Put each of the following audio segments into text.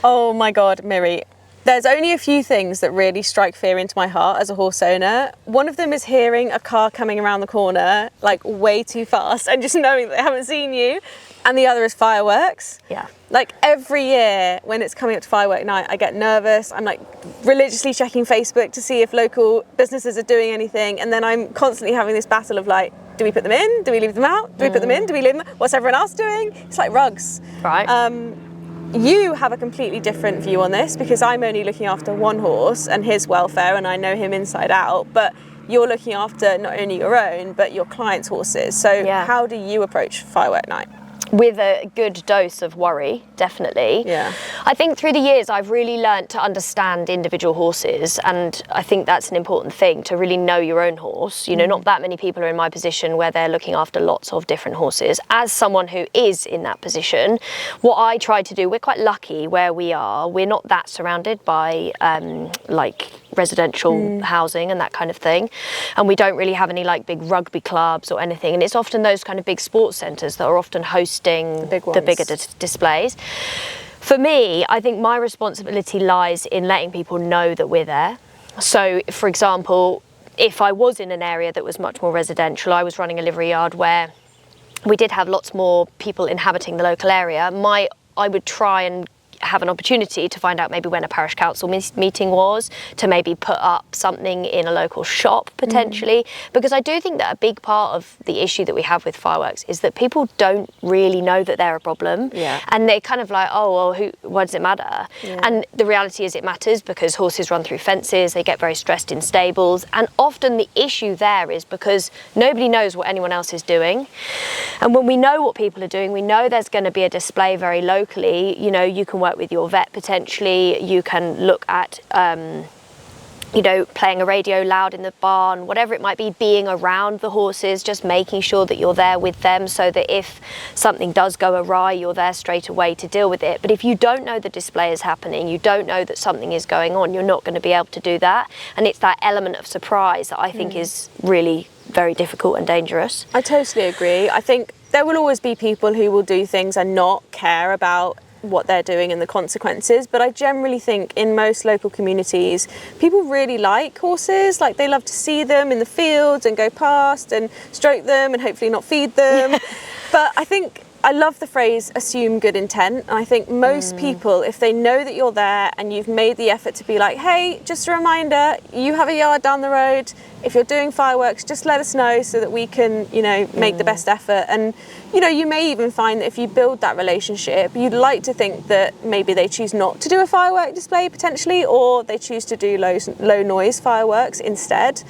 Oh my God, Miri. There's only a few things that really strike fear into my heart as a horse owner. One of them is hearing a car coming around the corner, like way too fast, and just knowing that they haven't seen you. And the other is fireworks. Yeah. Like every year when it's coming up to firework night, I get nervous. I'm like religiously checking Facebook to see if local businesses are doing anything. And then I'm constantly having this battle of like, do we put them in? Do we leave them out? Do we put them in? Do we leave them? What's everyone else doing? It's like rugs. Right. You have a completely different view on this because I'm only looking after one horse and his welfare and I know him inside out, but you're looking after not only your own, but your clients' horses. So how do you approach firework night? With a good dose of worry, definitely. Yeah. I think through the years I've really learnt to understand individual horses, and I think that's an important thing, to really know your own horse. You know, not that many people are in my position where they're looking after lots of different horses. As someone who is in that position, what I try to do, we're quite lucky where we are. We're not that surrounded by like residential housing and that kind of thing, and we don't really have any like big rugby clubs or anything, and it's often those kind of big sports centres that are often hosting the bigger displays. For me, I think my responsibility lies in letting people know that we're there. So for example, if I was in an area that was much more residential, I was running a livery yard where we did have lots more people inhabiting the local area, I would try and have an opportunity to find out maybe when a parish council meeting was, to maybe put up something in a local shop potentially, because I do think that a big part of the issue that we have with fireworks is that people don't really know that they're a problem, and they're kind of like, oh well, why does it matter? And the reality is it matters, because horses run through fences, they get very stressed in stables, and often the issue there is because nobody knows what anyone else is doing. And when we know what people are doing, we know there's going to be a display very locally. You know, you can work with your vet potentially, you can look at you know, playing a radio loud in the barn, whatever it might be, being around the horses, just making sure that you're there with them so that if something does go awry, you're there straight away to deal with it. But if you don't know the display is happening, you don't know that something is going on, you're not going to be able to do that. And it's that element of surprise that I think is really very difficult and dangerous. I totally agree. I think there will always be people who will do things and not care about what they're doing and the consequences, but I generally think in most local communities people really like horses. Like, they love to see them in the fields and go past and stroke them and hopefully not feed them. But I think I love the phrase assume good intent, and I think most people, if they know that you're there and you've made the effort to be like, hey, just a reminder, you have a yard down the road, if you're doing fireworks, just let us know so that we can, you know, make the best effort. And, you know, you may even find that if you build that relationship, you'd like to think that maybe they choose not to do a firework display potentially, or they choose to do low noise fireworks instead.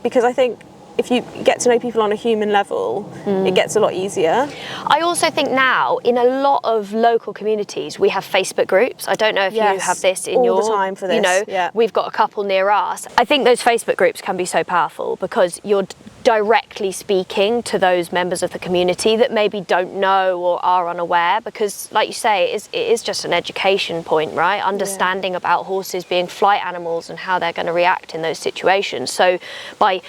Because I think if you get to know people on a human level, it gets a lot easier. I also think now in a lot of local communities we have Facebook groups. I don't know if you have this in all the time for this. You know, we've got a couple near us. I think those Facebook groups can be so powerful because you're directly speaking to those members of the community that maybe don't know or are unaware, because like you say, it is just an education point, right? Understanding about horses being flight animals and how they're going to react in those situations. So by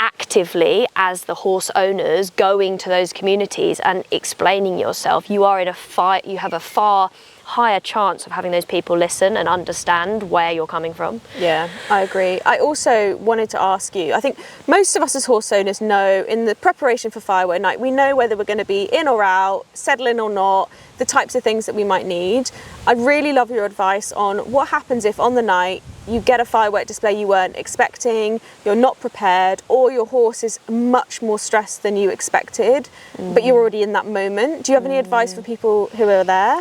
actively, as the horse owners, going to those communities and explaining yourself, you have a far higher chance of having those people listen and understand where you're coming from. Yeah, I agree. I also wanted to ask you, I think most of us as horse owners know in the preparation for firework night, we know whether we're going to be in or out, settling or not, the types of things that we might need. I'd really love your advice on what happens if on the night you get a firework display you weren't expecting, you're not prepared, or your horse is much more stressed than you expected, but you're already in that moment. Do you have any advice for people who are there?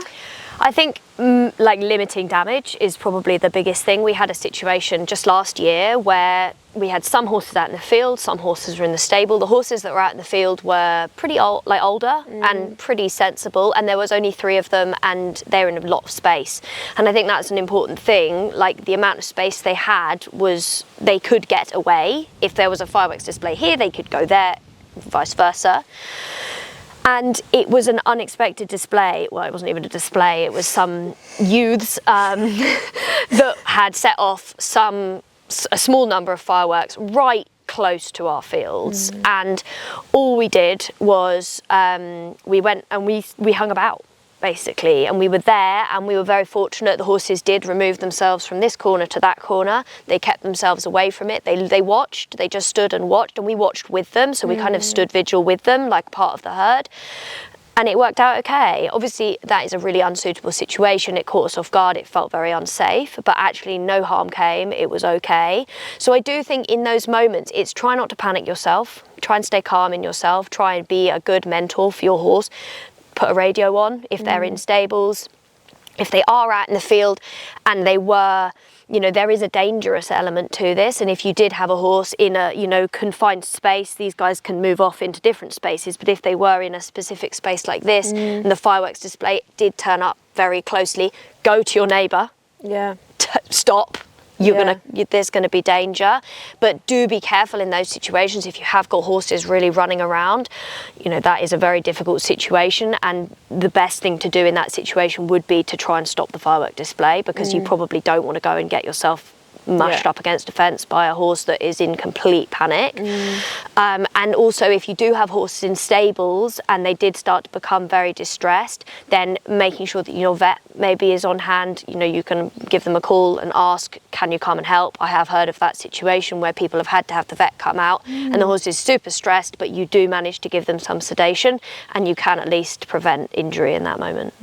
I think like limiting damage is probably the biggest thing. We had a situation just last year where we had some horses out in the field, some horses were in the stable. The horses that were out in the field were pretty old, like older and pretty sensible, and there was only 3 of them and they're in a lot of space. And I think that's an important thing. Like, the amount of space they had was they could get away. If there was a fireworks display here, they could go there, vice versa. And it was an unexpected display. Well, it wasn't even a display. It was some youths that had set off a small number of fireworks right close to our fields. And all we did was we went and we hung about. basically, and we were there, and we were very fortunate. The horses did remove themselves from this corner to that corner. They kept themselves away from it. They watched, they just stood and watched, and we watched with them, so we kind of stood vigil with them like part of the herd, and it worked out okay. Obviously that is a really unsuitable situation. It caught us off guard, it felt very unsafe, but actually no harm came, it was okay. So I do think in those moments it's try not to panic yourself, try and stay calm in yourself, try and be a good mentor for your horse. Put a radio on if they're in stables. If they are out in the field and they were, you know, there is a dangerous element to this, and if you did have a horse in a, you know, confined space, these guys can move off into different spaces, but if they were in a specific space like this and the fireworks display did turn up very closely, go to your neighbour. Yeah. Stop. There's gonna be danger, but do be careful in those situations. If you have got horses really running around, you know, that is a very difficult situation, and the best thing to do in that situation would be to try and stop the firework display, because you probably don't want to go and get yourself mashed up against a fence by a horse that is in complete panic. And also, if you do have horses in stables and they did start to become very distressed, then making sure that your vet maybe is on hand. You know, you can give them a call and ask, can you come and help? I have heard of that situation where people have had to have the vet come out and the horse is super stressed, but you do manage to give them some sedation and you can at least prevent injury in that moment.